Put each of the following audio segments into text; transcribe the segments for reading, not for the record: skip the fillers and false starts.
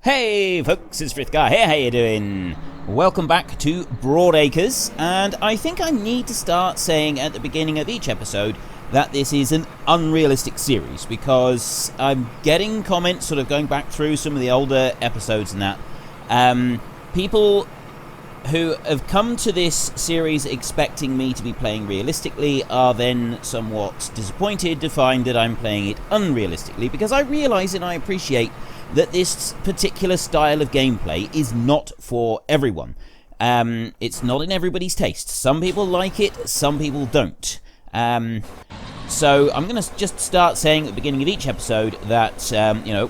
Hey folks, it's Frithgar here, how you doing? Welcome back to Broadacres, and I think I need to start saying at the beginning of each episode that this is an unrealistic series, because I'm getting comments sort of going back through some of the older episodes and that. People who have come to this series expecting me to be playing realistically are then somewhat disappointed to find that I'm playing it unrealistically, because I realise and I appreciate that this particular style of gameplay is not for everyone. It's not in everybody's taste. Some people like it, some people don't. So I'm going to just start saying at the beginning of each episode that,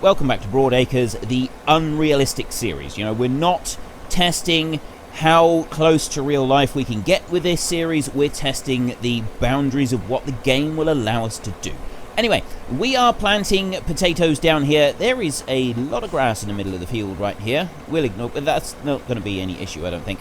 welcome back to Broadacres, the Unrealistic series. We're not testing how close to real life we can get with this series. We're testing the boundaries of what the game will allow us to do. Anyway, we are planting potatoes down here. There is a lot of grass in the middle of the field right here. We'll ignore, but that's not going to be any issue, I don't think.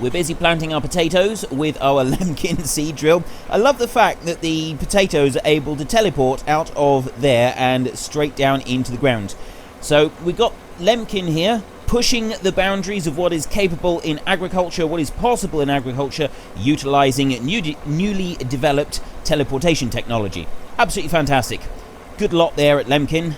We're busy planting our potatoes with our Lemkin seed drill. I love the fact that the potatoes are able to teleport out of there and straight down into the ground. So we've got Lemkin here, pushing the boundaries of what is capable in agriculture, what is possible in agriculture, utilising newly developed teleportation technology. Absolutely fantastic. Good lot there at Lemkin.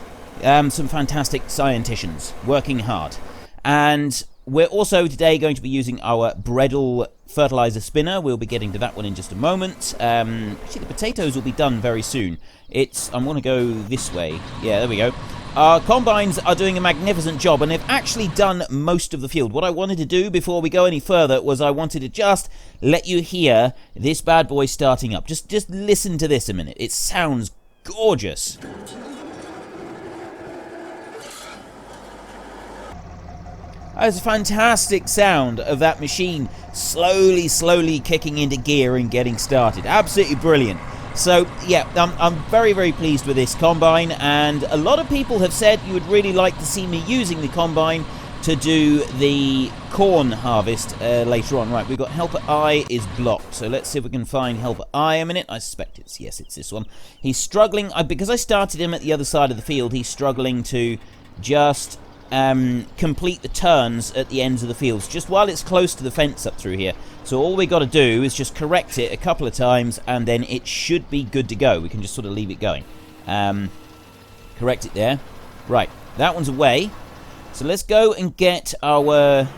Some fantastic scienticians working hard. And we're also today going to be using our Bredal fertilizer spinner. We'll be getting to that one in just a moment. Actually, the potatoes will be done very soon. I'm going to go this way. Yeah, there we go. Our combines are doing a magnificent job, and they've actually done most of the field. What I wanted to do before we go any further was I wanted to just let you hear this bad boy starting up. Just listen to this a minute. It sounds gorgeous. That's a fantastic sound of that machine slowly kicking into gear and getting started. Absolutely brilliant. So, yeah, I'm very, very pleased with this combine, and a lot of people have said you would really like to see me using the combine to do the corn harvest later on. Right, we've got Helper I is blocked, so let's see if we can find Helper I a minute. I suspect it's this one. He's struggling, because I started him at the other side of the field, he's struggling to just complete the turns at the ends of the fields, just while it's close to the fence up through here. So all we got to do is just correct it a couple of times, and then it should be good to go. We can just sort of leave it going. Correct it there. Right, that one's away. So let's go and get our...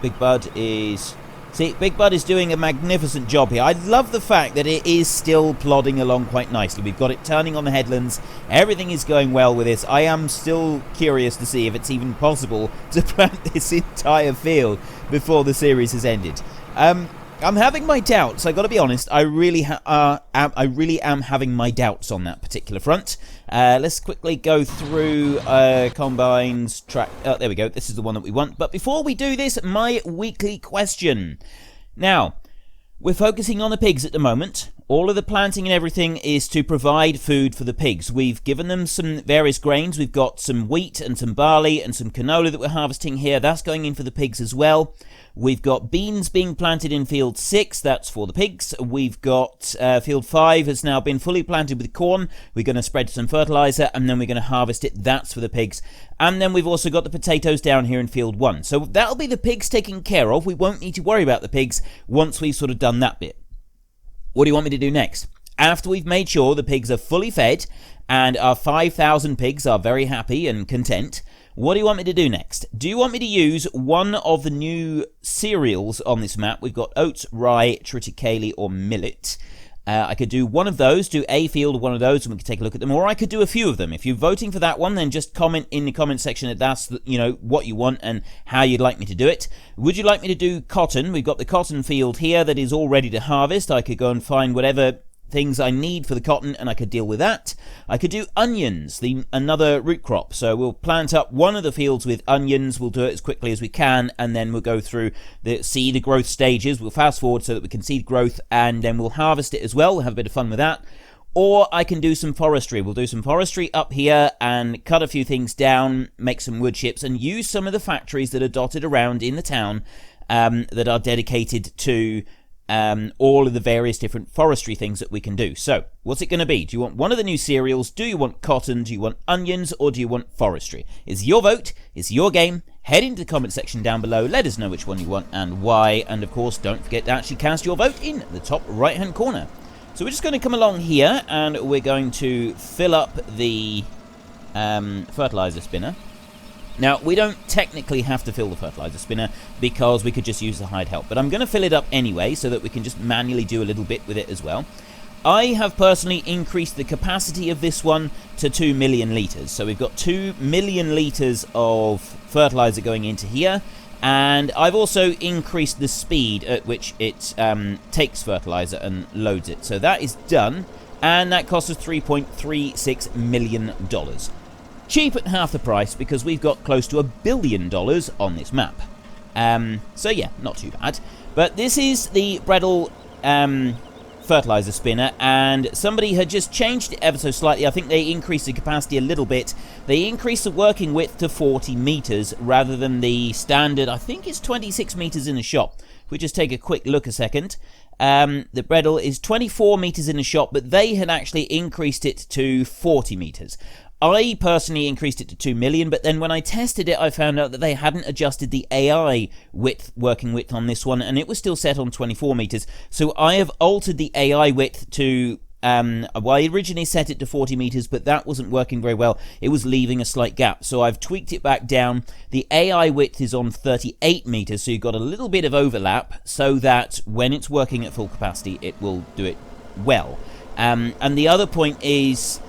Big Bud is... See, Big Bud is doing a magnificent job here. I love the fact that it is still plodding along quite nicely. We've got it turning on the headlands. Everything is going well with this. I am still curious to see if it's even possible to plant this entire field before the series has ended. I'm having my doubts. I got to be honest. I really am having my doubts on that particular front. Let's quickly go through combines track. There we go. This is the one that we want. But before we do this, my weekly question. Now, we're focusing on the pigs at the moment. All of the planting and everything is to provide food for the pigs. We've given them some various grains. We've got some wheat and some barley and some canola that we're harvesting here. That's going in for the pigs as well. We've got beans being planted in field 6. That's for the pigs. We've got field 5 has now been fully planted with corn. We're going to spread some fertilizer, and then we're going to harvest it. That's for the pigs. And then we've also got the potatoes down here in field 1. So that'll be the pigs taken care of. We won't need to worry about the pigs once we've sort of done that bit. What do you want me to do next? After we've made sure the pigs are fully fed and our 5,000 pigs are very happy and content, what do you want me to do next? Do you want me to use one of the new cereals on this map? We've got oats, rye, triticale, or millet. I could do one of those, do a field of one of those, and we could take a look at them. Or I could do a few of them. If you're voting for that one, then just comment in the comment section that that's what you want and how you'd like me to do it. Would you like me to do cotton? We've got the cotton field here that is all ready to harvest. I could go and find whatever things I need for the cotton, and I could deal with that. I could do onions, another root crop. So we'll plant up one of the fields with onions. We'll do it as quickly as we can, and then we'll go through see the growth stages. We'll fast forward so that we can see growth, and then we'll harvest it as well. We'll have a bit of fun with that. Or I can do some forestry. We'll do some forestry up here and cut a few things down, make some wood chips, and use some of the factories that are dotted around in the town that are dedicated to all of the various different forestry things that we can do. So, what's it going to be? Do you want one of the new cereals? Do you want cotton? Do you want onions? Or do you want forestry? It's your vote. It's your game. Head into the comment section down below. Let us know which one you want and why. And, of course, don't forget to actually cast your vote in the top right-hand corner. So, we're just going to come along here, and we're going to fill up the fertilizer spinner. Now, we don't technically have to fill the fertilizer spinner because we could just use the hide help, but I'm going to fill it up anyway so that we can just manually do a little bit with it as well. I have personally increased the capacity of this one to 2 million litres. So we've got 2 million litres of fertilizer going into here, and I've also increased the speed at which it takes fertilizer and loads it. So that is done, and that costs us $3.36 million. Cheap at half the price because we've got close to $1 billion on this map. So yeah, not too bad. But this is the Bredal fertilizer spinner, and somebody had just changed it ever so slightly. I think they increased the capacity a little bit. They increased the working width to 40 meters rather than the standard, I think it's 26 meters in the shop. If we just take a quick look a second. The Bredal is 24 meters in the shop, but they had actually increased it to 40 meters. I personally increased it to 2 million, but then when I tested it, I found out that they hadn't adjusted the AI working width on this one, and it was still set on 24 meters. So I have altered the AI width to, well, I originally set it to 40 meters, but that wasn't working very well. It was leaving a slight gap. So I've tweaked it back down. The AI width is on 38 meters, so you've got a little bit of overlap so that when it's working at full capacity, it will do it well. And the other point is,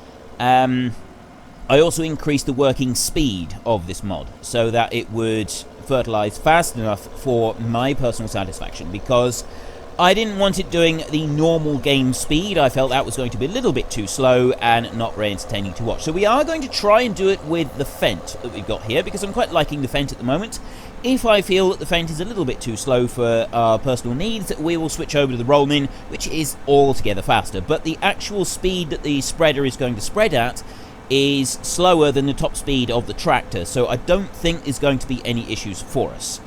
I also increased the working speed of this mod so that it would fertilize fast enough for my personal satisfaction, because I didn't want it doing the normal game speed. I felt that was going to be a little bit too slow and not very entertaining to watch. So we are going to try and do it with the Fent that we've got here, because I'm quite liking the Fent at the moment. If I feel that the Fent is a little bit too slow for our personal needs, we will switch over to the Rollmin, which is altogether faster. But the actual speed that the spreader is going to spread at is slower than the top speed of the tractor, so I don't think there's going to be any issues for us.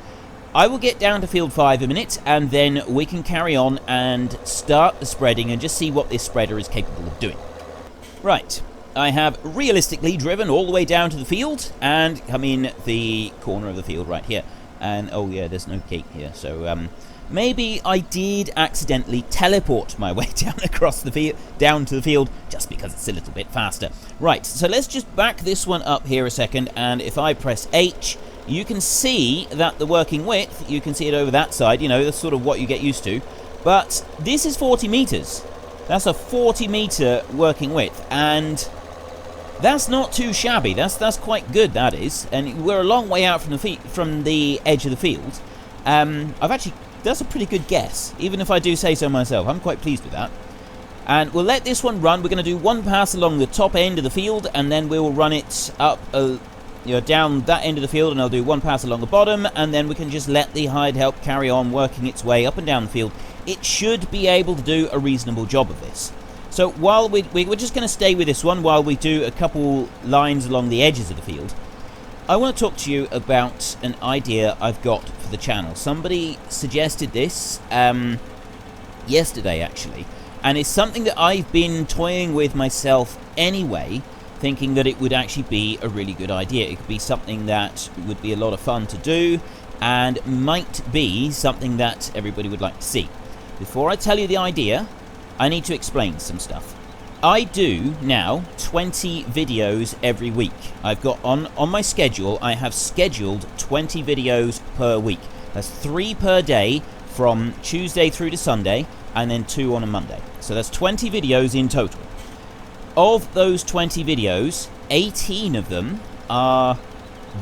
I will get down to field 5 a minute, and then we can carry on and start the spreading and just see what this spreader is capable of doing. Right, I have realistically driven all the way down to the field, and I'm in the corner of the field right here. And, oh yeah, there's no gate here, so maybe I did accidentally teleport my way down across the field, down to the field, just because it's a little bit faster. Right, so let's just back this one up here a second, and if I press H, you can see that the working width, you can see it over that side, you know, that's sort of what you get used to. But this is 40 meters. That's a 40 meter working width, and that's not too shabby. That's quite good, that is. And we're a long way out from the edge of the field. That's a pretty good guess, even if I do say so myself. I'm quite pleased with that. And we'll let this one run. We're going to do one pass along the top end of the field, and then we'll run it up, down that end of the field, and I'll do one pass along the bottom, and then we can just let the hide help carry on working its way up and down the field. It should be able to do a reasonable job of this. So while we're just going to stay with this one while we do a couple lines along the edges of the field. I want to talk to you about an idea I've got for the channel. Somebody suggested this yesterday, actually, and it's something that I've been toying with myself anyway, thinking that it would actually be a really good idea. It could be something that would be a lot of fun to do and might be something that everybody would like to see. Before I tell you the idea, I need to explain some stuff. I do now 20 videos every week. I've got on my schedule, I have scheduled 20 videos per week. That's 3 per day from Tuesday through to Sunday, and then 2 on a Monday. So that's 20 videos in total. Of those 20 videos, 18 of them are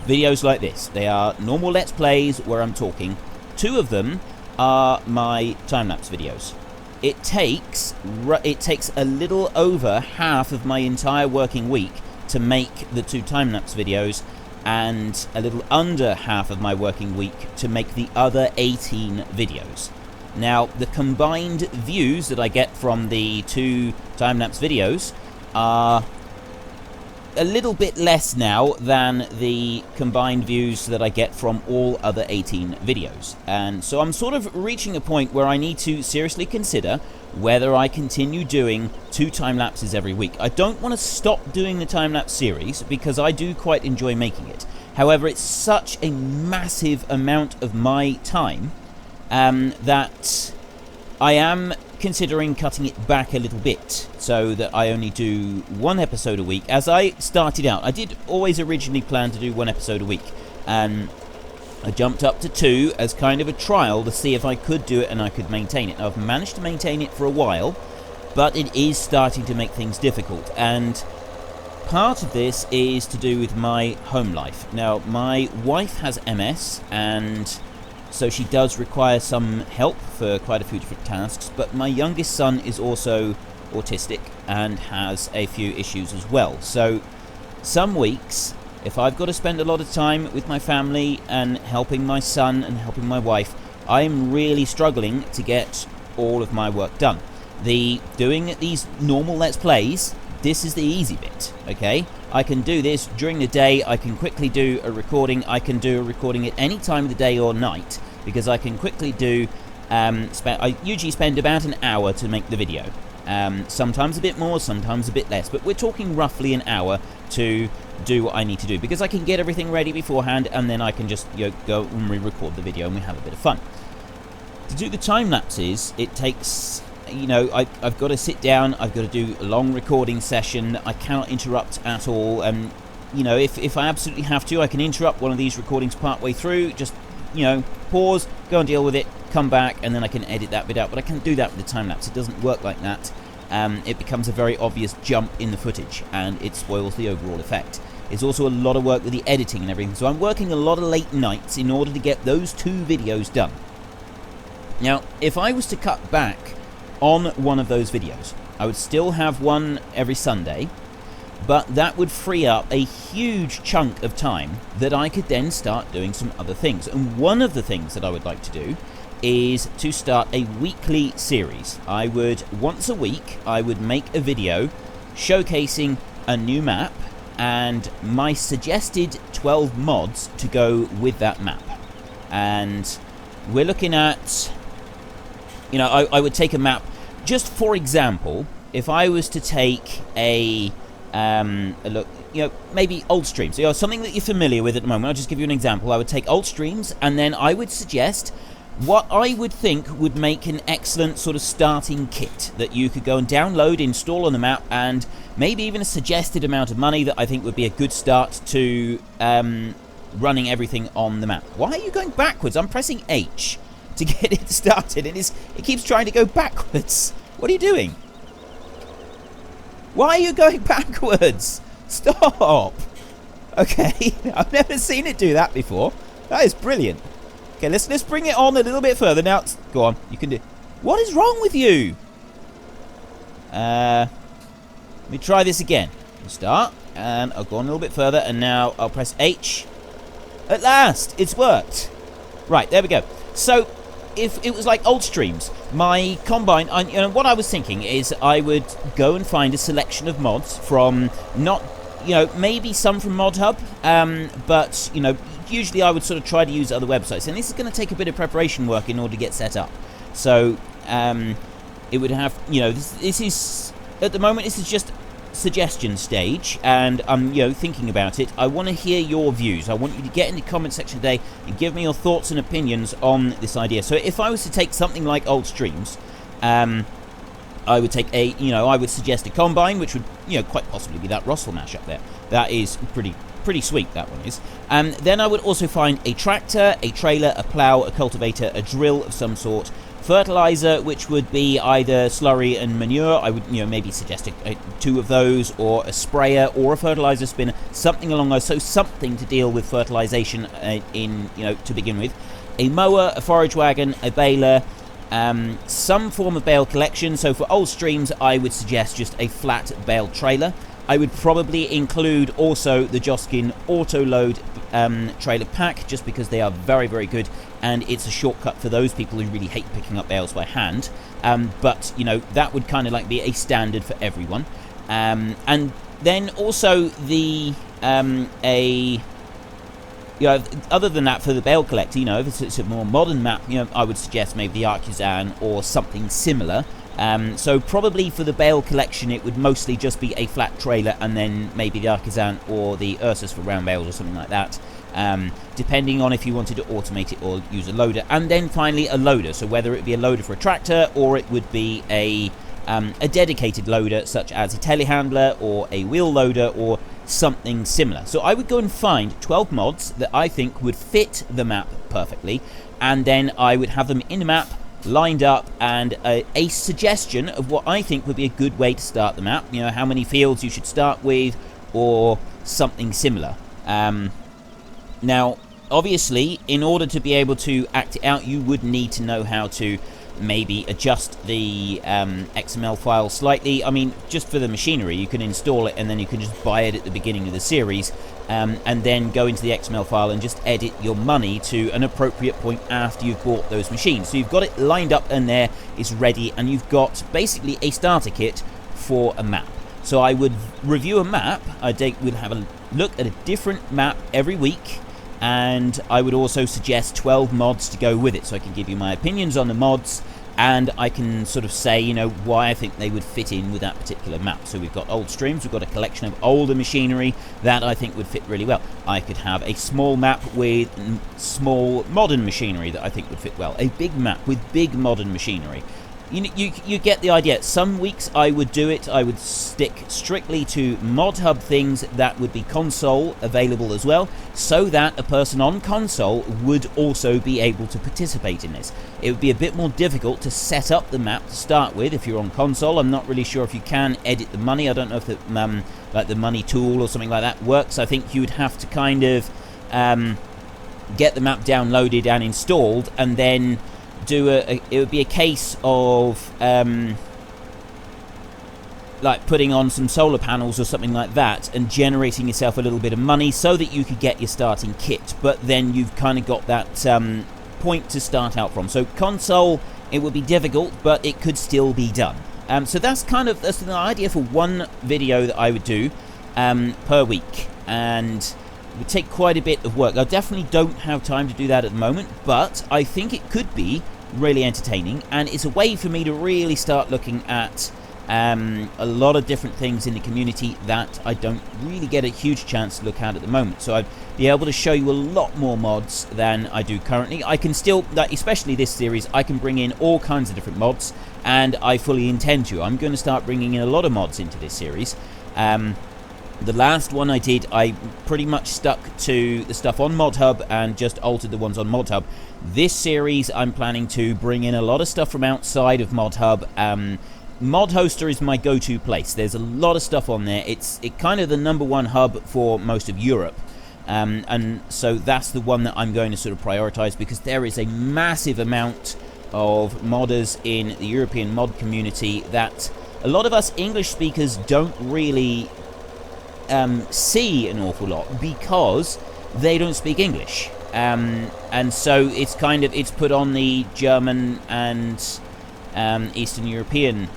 videos like this. They are normal Let's Plays where I'm talking. 2 of them are my time-lapse videos. It takes a little over half of my entire working week to make the 2 time-lapse videos, and a little under half of my working week to make the other 18 videos. Now, the combined views that I get from the 2 time-lapse videos are a little bit less now than the combined views that I get from all other 18 videos. And so I'm sort of reaching a point where I need to seriously consider whether I continue doing 2 time-lapses every week. I don't want to stop doing the time-lapse series because I do quite enjoy making it. However, it's such a massive amount of my time that I am considering cutting it back a little bit so that I only do 1 episode a week. As I started out, I did always originally plan to do 1 episode a week, and I jumped up to 2 as kind of a trial to see if I could do it and I could maintain it. Now, I've managed to maintain it for a while, but it is starting to make things difficult, and part of this is to do with my home life. Now, my wife has MS, and so she does require some help for quite a few different tasks, but my youngest son is also autistic and has a few issues as well. So some weeks, if I've got to spend a lot of time with my family and helping my son and helping my wife, I'm really struggling to get all of my work done. Doing these normal Let's Plays, this is the easy bit, okay? I can do this during the day, I can quickly do a recording, I can do a recording at any time of the day or night, because I can quickly do, I usually spend about an hour to make the video. Sometimes a bit more, sometimes a bit less, but we're talking roughly an hour to do what I need to do, because I can get everything ready beforehand, and then I can just go and re-record the video and we have a bit of fun. To do the time lapses, it takes, I've got to sit down, I've got to do a long recording session, I cannot interrupt at all, and if I absolutely have to, I can interrupt one of these recordings partway through, just pause, go and deal with it, come back, and then I can edit that bit out. But I can't do that with the time lapse. It doesn't work like that. It becomes a very obvious jump in the footage, and it spoils the overall effect. It's also a lot of work with the editing and everything, so I'm working a lot of late nights in order to get those 2 videos done. Now, if I was to cut back on one of those videos, I would still have one every Sunday, but that would free up a huge chunk of time that I could then start doing some other things. And one of the things that I would like to do is to start a weekly series. Once a week, I would make a video showcasing a new map and my suggested 12 mods to go with that map. And we're looking at, I would take a map, just for example, if I was to take a look, maybe old streams, something that you're familiar with at the moment. I'll just give you an example. I would take old streams, and then I would suggest what I would think would make an excellent sort of starting kit that you could go and download, install on the map, and maybe even a suggested amount of money that I think would be a good start to running everything on the map. Why are you going backwards? I'm pressing H to get it started, and it keeps trying to go backwards. What are you doing? Why are you going backwards? Stop! Okay, I've never seen it do that before. That is brilliant. Okay, let's bring it on a little bit further. Now, go on, you can do... What is wrong with you? Let me try this again. Start, and I'll go on a little bit further, and now I'll press H. At last, it's worked. Right, there we go. So, if it was like old streams, my combine, what I was thinking is I would go and find a selection of mods from maybe some from ModHub, but usually I would sort of try to use other websites, and this is going to take a bit of preparation work in order to get set up. So it would have, this is at the moment, this is just suggestion stage, and I'm thinking about it. I want to hear your views. I want you to get in the comment section today and give me your thoughts and opinions on this idea. So if I was to take something like old streams, I would take I would suggest a combine, which would quite possibly be that Russell mash up there. That is pretty sweet, that one is. Then I would also find a tractor, a trailer, a plow, a cultivator, a drill of some sort, fertilizer, which would be either slurry and manure. I would maybe suggest 2 of those, or a sprayer or a fertilizer spinner, something along those. So something to deal with fertilization to begin with. A mower, a forage wagon, a baler, some form of bale collection. So for old streams, I would suggest just a flat bale trailer. I would probably include also the Joskin auto load trailer pack, just because they are very, very good, and it's a shortcut for those people who really hate picking up bales by hand. But that would kind of like be a standard for everyone. And then also the other than that, for the bale collector, if it's a more modern map, I would suggest maybe the Artisan or something similar. So probably for the bale collection, it would mostly just be a flat trailer, and then maybe the Artisan or the Ursus for round bales or something like that, depending on if you wanted to automate it or use a loader. And then finally a loader, so whether it be a loader for a tractor or it would be a dedicated loader such as a telehandler or a wheel loader or something similar. So I would go and find 12 mods that I think would fit the map perfectly, and then I would have them in the map lined up, and a suggestion of what I think would be a good way to start the map, how many fields you should start with or something similar. Now obviously, in order to be able to act it out, you would need to know how to maybe adjust the XML file slightly. I mean, just for the machinery, you can install it and then you can just buy it at the beginning of the series, and then go into the XML file and just edit your money to an appropriate point after you've bought those machines. So you've got it lined up and there, it's ready, and you've got basically a starter kit for a map. So I would review a map, we'd have a look at a different map every week, and I would also suggest 12 mods to go with it, so I can give you my opinions on the mods, and I can sort of say, why I think they would fit in with that particular map. So we've got old streams, we've got a collection of older machinery that I think would fit really well. I could have a small map with small modern machinery that I think would fit well. A big map with big modern machinery. You get the idea. Some weeks I would do it, I would stick strictly to mod hub things that would be console available as well, so that a person on console would also be able to participate in this. It would be a bit more difficult to set up the map to start with if you're on console. I'm not really sure if you can edit the money. I don't know if the like the money tool or something like that works. I think you would have to kind of get the map downloaded and installed, and then it would be a case of like putting on some solar panels or something like that and generating yourself a little bit of money so that you could get your starting kit, but then you've kind of got that point to start out from. So console, it would be difficult, but it could still be done. So that's the idea for one video that I would do per week, and it would take quite a bit of work. I definitely don't have time to do that at the moment, but I think it could be really entertaining, and it's a way for me to really start looking at a lot of different things in the community that I don't really get a huge chance to look at the moment. So I'd be able to show you a lot more mods than I do currently. I can still, especially this series, I can bring in all kinds of different mods, and I fully intend to. I'm going to start bringing in a lot of mods into this series. The last one I did, I pretty much stuck to the stuff on ModHub and just altered the ones on ModHub. This series, I'm planning to bring in a lot of stuff from outside of ModHub. ModHoster is my go-to place. There's a lot of stuff on there. It's kind of the #1 hub for most of Europe. And so that's the one that I'm going to sort of prioritize, because there is a massive amount of modders in the European mod community that a lot of us English speakers don't really see an awful lot, because they don't speak English, and so it's put on the German and Eastern European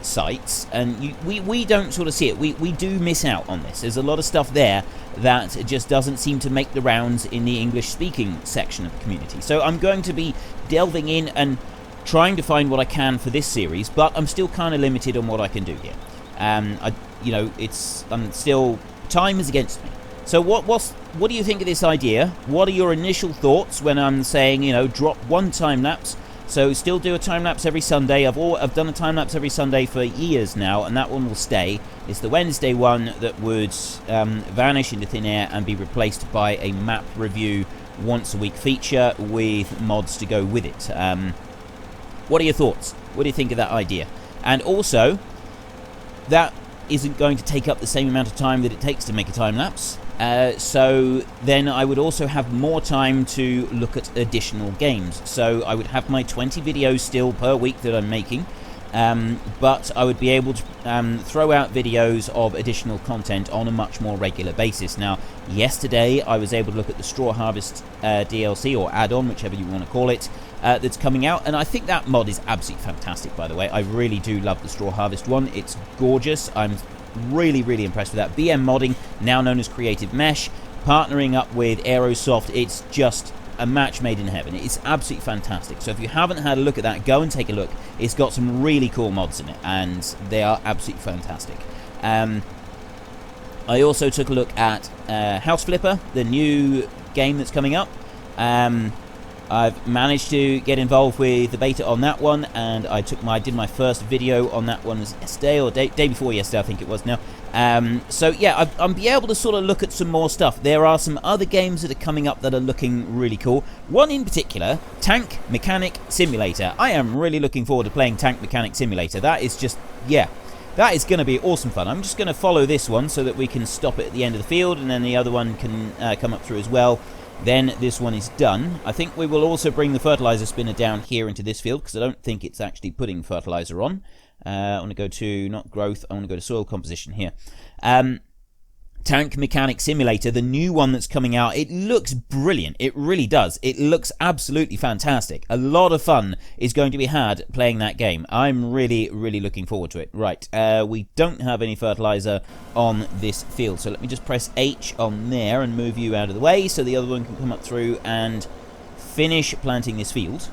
sites, and we don't sort of see it. We do miss out on this. There's a lot of stuff there that just doesn't seem to make the rounds in the English speaking section of the community. So I'm going to be delving in and trying to find what I can for this series, but I'm still kind of limited on what I can do here. I'm still, time is against me. So what do you think of this idea? What are your initial thoughts when I'm saying, drop one time lapse? So still do a time lapse every Sunday. I've done a time lapse every Sunday for years now, and that one will stay. It's the Wednesday one that would vanish into thin air and be replaced by a map review once a week feature with mods to go with it. What are your thoughts? What do you think of that idea? And also, that isn't going to take up the same amount of time that it takes to make a time lapse. So then I would also have more time to look at additional games. So I would have my 20 videos still per week that I'm making, but I would be able to throw out videos of additional content on a much more regular basis. Now, yesterday I was able to look at the Straw Harvest DLC, or add-on, whichever you want to call it, that's coming out, and I think that mod is absolutely fantastic, by the way. I really do love the Straw Harvest one. It's gorgeous. I'm really, really impressed with that. BM Modding, now known as Creative Mesh, partnering up with Aerosoft, it's just a match made in heaven. It's absolutely fantastic. So if you haven't had a look at that, go and take a look. It's got some really cool mods in it, and they are absolutely fantastic. I also took a look at House Flipper, the new game that's coming up. I've managed to get involved with the beta on that one, and I did my first video on that one yesterday, or day before yesterday, I think it was now. So yeah, I'll be able to sort of look at some more stuff. There are some other games that are coming up that are looking really cool. One in particular, Tank Mechanic Simulator. I am really looking forward to playing Tank Mechanic Simulator. That is just, yeah, that is going to be awesome fun. I'm just going to follow this one so that we can stop it at the end of the field, and then the other one can come up through as well. Then this one is done. I think we will also bring the fertilizer spinner down here into this field, because I don't think it's actually putting fertilizer on. I want to go to, not growth, I want to go to soil composition here. Tank Mechanic Simulator, the new one that's coming out, it looks brilliant. It really does. It looks absolutely fantastic. A lot of fun is going to be had playing that game. I'm really, really looking forward to it. Right, we don't have any fertilizer on this field, so let me just press H on there and move you out of the way so the other one can come up through and finish planting this field.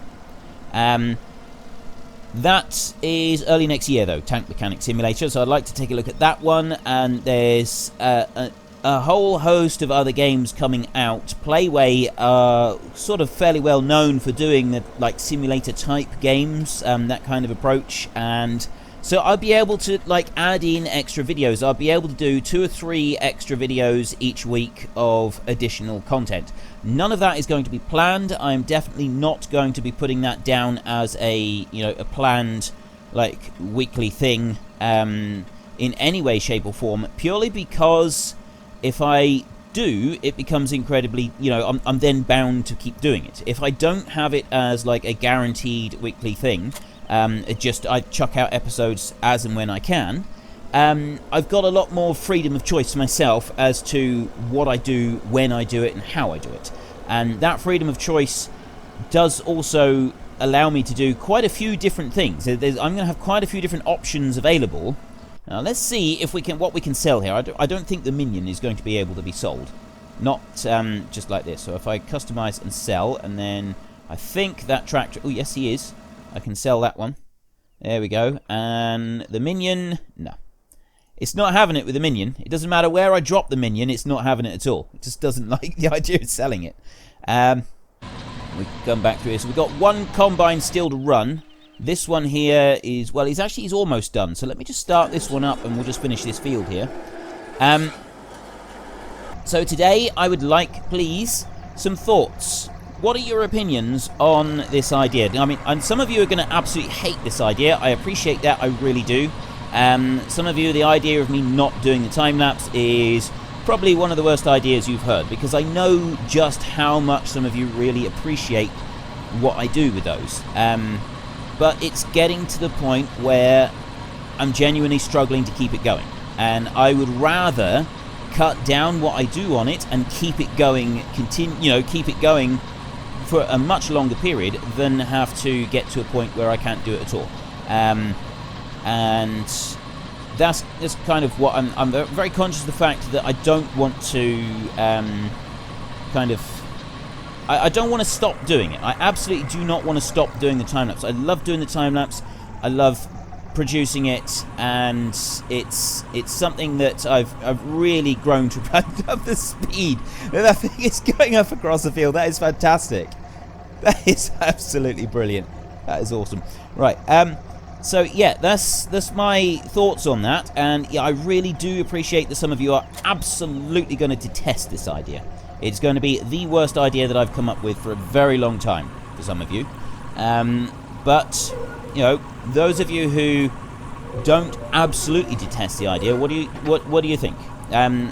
That is early next year, though, Tank Mechanic Simulator, so I'd like to take a look at that one, and there's a whole host of other games coming out. Playway are sort of fairly well known for doing the, like, simulator-type games, that kind of approach, and so I'll be able to, like, add in extra videos. I'll be able to do 2 or 3 extra videos each week of additional content. None of that is going to be planned. I'm definitely not going to be putting that down as a, you know, a planned, like, weekly thing in any way, shape, or form, purely because if I do, it becomes incredibly, you know, I'm then bound to keep doing it. If I don't have it as, like, a guaranteed weekly thing, I chuck out episodes as and when I can, I've got a lot more freedom of choice myself as to what I do, when I do it, and how I do it. And that freedom of choice does also allow me to do quite a few different things. I'm going to have quite a few different options available. Now let's see if we can, what we can sell here. I don't think the minion is going to be able to be sold. Not just like this. So if I customize and sell, and then I think that tractor, oh yes he is. I can sell that one. There we go. And the minion, no. It's not having it with the minion. It doesn't matter where I drop the minion, it's not having it at all. It just doesn't like the idea of selling it. We come back through here. So we've got one combine still to run. This one here is, well, he's almost done. So let me just start this one up and we'll just finish this field here. So today I would like, please, some thoughts. What are your opinions on this idea? I mean, and some of you are going to absolutely hate this idea. I appreciate that, I really do. Some of you, the idea of me not doing the time-lapse is probably one of the worst ideas you've heard, because I know just how much some of you really appreciate what I do with those. But it's getting to the point where I'm genuinely struggling to keep it going. And I would rather cut down what I do on it and keep it going, keep it going for a much longer period than have to get to a point where I can't do it at all. And that's kind of what I'm very conscious of the fact that I don't want to I don't want to stop doing it. I absolutely do not want to stop doing the time-lapse. I love doing the time-lapse. I love producing it, and it's something that I've really grown to. I love the speed that thing is going up across the field. That is fantastic. That is absolutely brilliant. That is awesome. Right. So yeah, that's my thoughts on that, and yeah, I really do appreciate that some of you are absolutely going to detest this idea. It's going to be the worst idea that I've come up with for a very long time for some of you. But you know, those of you who don't absolutely detest the idea, what do you think?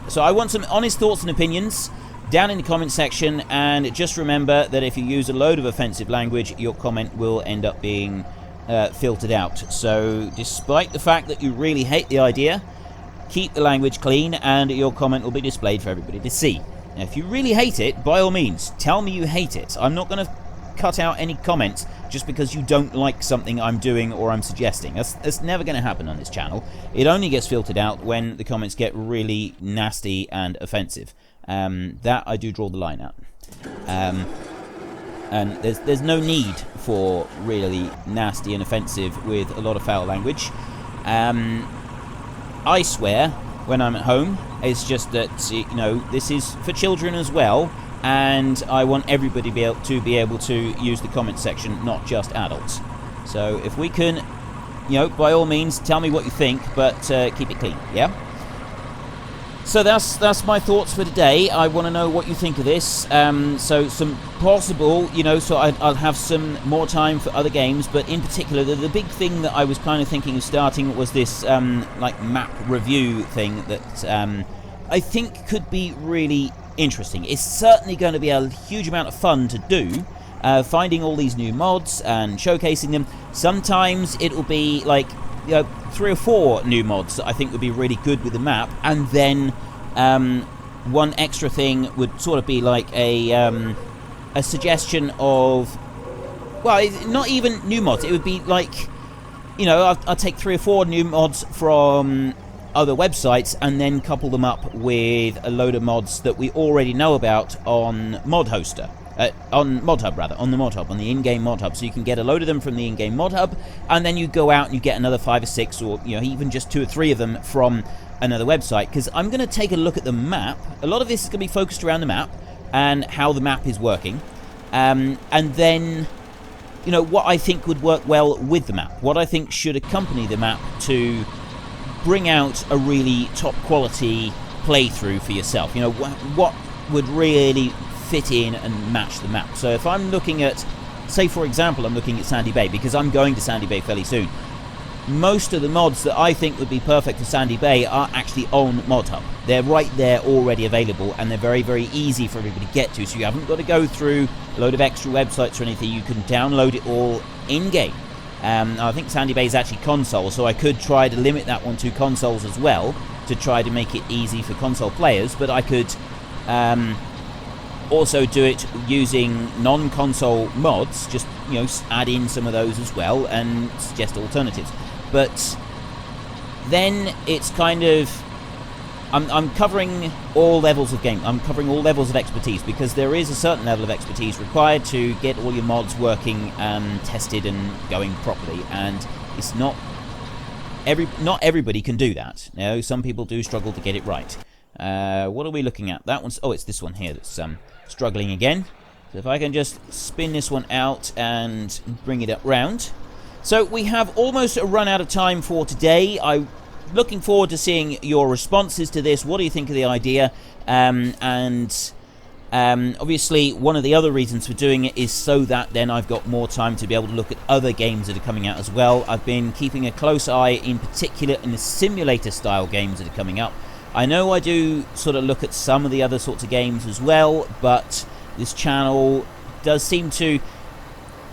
So I want some honest thoughts and opinions down in the comment section, and just remember that if you use a load of offensive language, your comment will end up being filtered out. So despite the fact that you really hate the idea, keep the language clean and your comment will be displayed for everybody to see. Now, if you really hate it, by all means, tell me you hate it. I'm not going to cut out any comments just because you don't like something I'm doing or I'm suggesting. That's never going to happen on this channel. It only gets filtered out when the comments get really nasty and offensive. That I do draw the line at. And there's no need for really nasty and offensive with a lot of foul language. I swear when I'm at home. It's just that, you know, this is for children as well, and I want everybody to be able to use the comment section, not just adults. So if we can, you know, by all means, tell me what you think, but keep it clean, yeah? So that's my thoughts for today. I want to know what you think of this. So some possible, you know, so I'll have some more time for other games, but in particular, the big thing that I was kind of thinking of starting was this like map review thing that I think could be really interesting. It's certainly going to be a huge amount of fun to do, finding all these new mods and showcasing them. Sometimes it'll be like, you know, 3 or 4 new mods that I think would be really good with the map, and then one extra thing would sort of be like a suggestion of, well, not even new mods. It would be like, you know, I'll take 3 or 4 new mods from other websites and then couple them up with a load of mods that we already know about on Mod Hoster. On ModHub, rather, on the ModHub, on the in-game ModHub. So you can get a load of them from the in-game ModHub, and then you go out and you get another 5 or 6, or, you know, even just 2 or 3 of them from another website. Because I'm going to take a look at the map. A lot of this is going to be focused around the map and how the map is working, and then, you know, what I think would work well with the map, what I think should accompany the map to bring out a really top quality playthrough for yourself. You know, what would really fit in and match the map. So if I'm looking at, say for example, I'm looking at Sandy Bay, because I'm going to Sandy Bay fairly soon. Most of the mods that I think would be perfect for Sandy Bay are actually on ModHub. They're right there already available, and they're very, very easy for everybody to get to, so you haven't got to go through a load of extra websites or anything. You can download it all in-game. I think Sandy Bay is actually console, so I could try to limit that one to consoles as well, to try to make it easy for console players, but I could also do it using non-console mods, just, you know, add in some of those as well and suggest alternatives. But then it's kind of, I'm covering all levels of game. I'm covering all levels of expertise, because there is a certain level of expertise required to get all your mods working and tested and going properly, and it's not everybody can do that. You know, some people do struggle to get it right. What are we looking at? That one's, oh, it's this one here that's struggling again. So if I can just spin this one out and bring it up round. So we have almost run out of time for today. I'm looking forward to seeing your responses to this. What do you think of the idea? Obviously, one of the other reasons for doing it is so that then I've got more time to be able to look at other games that are coming out as well. I've been keeping a close eye, in particular, in the simulator-style games that are coming up. I know I do sort of look at some of the other sorts of games as well, but this channel does seem to,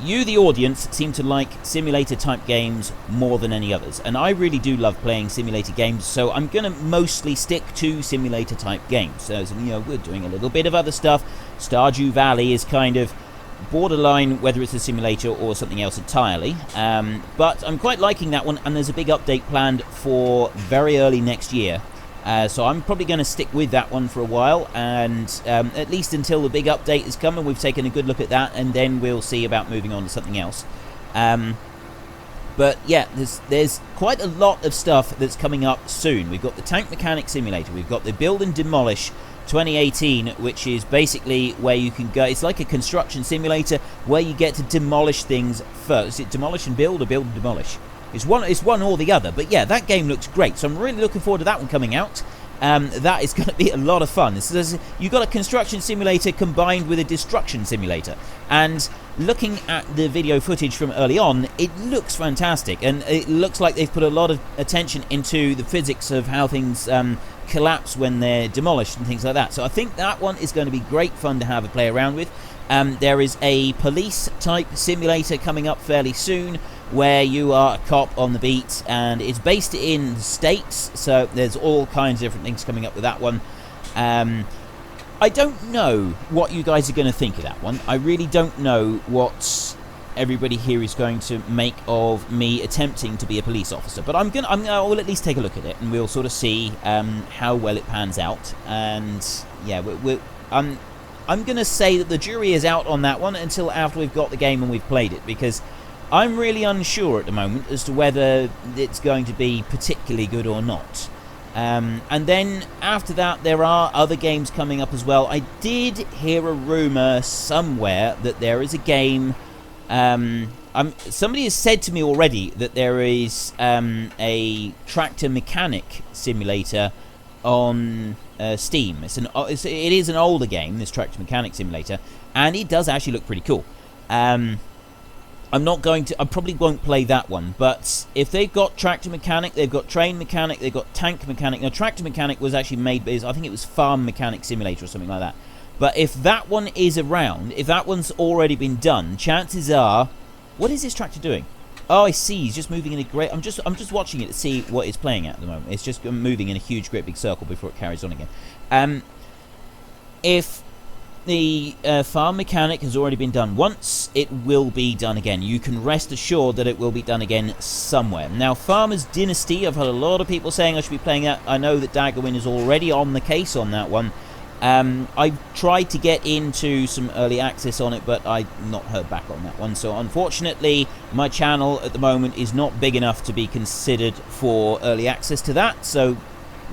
you the audience, seem to like simulator type games more than any others, and I really do love playing simulator games, so I'm going to mostly stick to simulator type games. So, you know, we're doing a little bit of other stuff. Stardew Valley is kind of borderline whether it's a simulator or something else entirely, but I'm quite liking that one, and there's a big update planned for very early next year. So I'm probably going to stick with that one for a while, and at least until the big update is coming, we've taken a good look at that, and then we'll see about moving on to something else. But yeah, there's quite a lot of stuff that's coming up soon. We've got the Tank Mechanic Simulator, we've got the Build and Demolish 2018, which is basically where you can go, it's like a construction simulator where you get to demolish things first. Is it Demolish and Build, or Build and Demolish? It's one or the other, but yeah, that game looks great, so I'm really looking forward to that one coming out. That is going to be a lot of fun. You've got a construction simulator combined with a destruction simulator, and looking at the video footage from early on, it looks fantastic, and it looks like they've put a lot of attention into the physics of how things collapse when they're demolished and things like that. So I think that one is going to be great fun to have a play around with. There is a police type simulator coming up fairly soon, where you are a cop on the beat, and it's based in the States, so there's all kinds of different things coming up with that one. I don't know what you guys are going to think of that one. I really don't know what everybody here is going to make of me attempting to be a police officer, but I'll at least take a look at it, and we'll sort of see how well it pans out. And yeah, I'm going to say that the jury is out on that one until after we've got the game and we've played it, because I'm really unsure at the moment as to whether it's going to be particularly good or not. And then after that, there are other games coming up as well. I did hear a rumour somewhere that there is a game. Somebody has said to me already that there is a tractor mechanic simulator on Steam. It is an older game, this tractor mechanic simulator, and it does actually look pretty cool. I probably won't play that one, but if they've got tractor mechanic, they've got train mechanic, they've got tank mechanic. Now, tractor mechanic was actually made by, I think it was Farm Mechanic Simulator or something like that. But if that one is around, if that one's already been done, chances are... What is this tractor doing? Oh, I see. He's just moving in a great... I'm just watching it to see what it's playing at the moment. It's just moving in a huge, great big circle before it carries on again. If the farm mechanic has already been done once, it will be done again. You can rest assured that it will be done again somewhere. Now, Farmer's Dynasty, I've had a lot of people saying I should be playing that. I know that Daggerwin is already on the case on that one. I've tried to get into some early access on it, but I've not heard back on that one. So unfortunately, my channel at the moment is not big enough to be considered for early access to that. So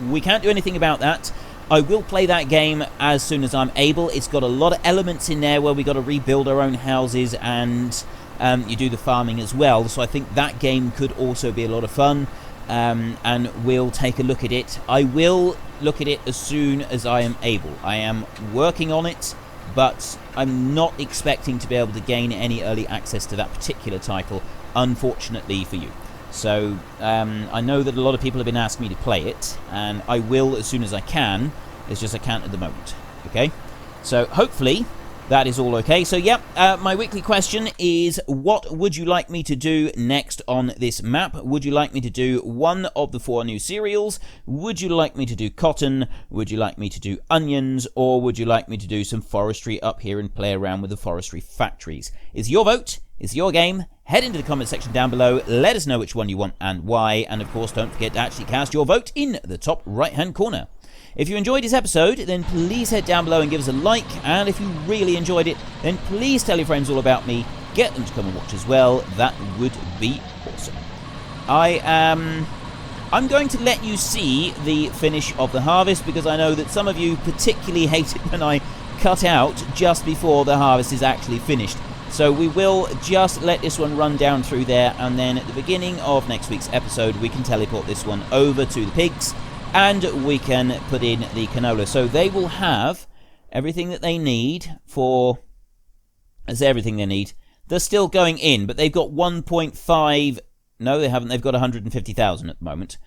we can't do anything about that. I will play that game as soon as I'm able. It's got a lot of elements in there where we got to rebuild our own houses, and you do the farming as well. So I think that game could also be a lot of fun. And we'll take a look at it. I will look at it as soon as I am able. I am working on it, but I'm not expecting to be able to gain any early access to that particular title, unfortunately for you. So I know that a lot of people have been asking me to play it, and I will as soon as I can. It's just I can't at the moment. Okay, so hopefully that is all okay. So, yep, my weekly question is, what would you like me to do next on this map? Would you like me to do one of the 4 new cereals? Would you like me to do cotton? Would you like me to do onions? Or would you like me to do some forestry up here and play around with the forestry factories? It's your vote. It's your game. Head into the comment section down below. Let us know which one you want and why. And, of course, don't forget to actually cast your vote in the top right-hand corner. If you enjoyed this episode, then please head down below and give us a like. And if you really enjoyed it, then please tell your friends all about me. Get them to come and watch as well. That would be awesome. I'm going to let you see the finish of the harvest, because I know that some of you particularly hate it when I cut out just before the harvest is actually finished. So we will just let this one run down through there, and then at the beginning of next week's episode, we can teleport this one over to the pigs. And we can put in the canola. So they will have everything that they need for... That's everything they need. They're still going in, but they've got 1.5... No, they haven't. They've got 150,000 at the moment.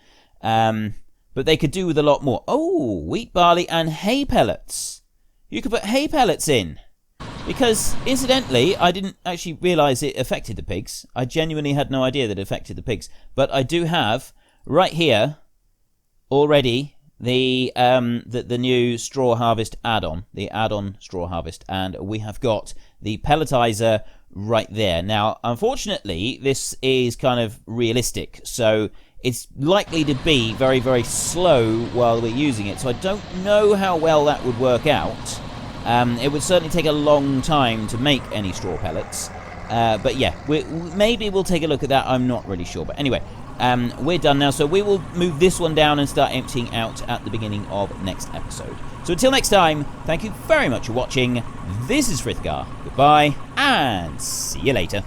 But they could do with a lot more. Oh, wheat, barley, and hay pellets. You could put hay pellets in. Because, incidentally, I didn't actually realise it affected the pigs. I genuinely had no idea that it affected the pigs. But I do have, right here... already the new straw harvest add-on, the add-on straw harvest, and we have got the pelletizer right there. Now, unfortunately, this is kind of realistic, so it's likely to be very, very slow while we're using it, so I don't know how well that would work out. It would certainly take a long time to make any straw pellets, but yeah, maybe we'll take a look at that. I'm not really sure, but anyway. We're done now, so we will move this one down and start emptying out at the beginning of next episode. So until next time, thank you very much for watching. This is Frithgar. Goodbye, and see you later.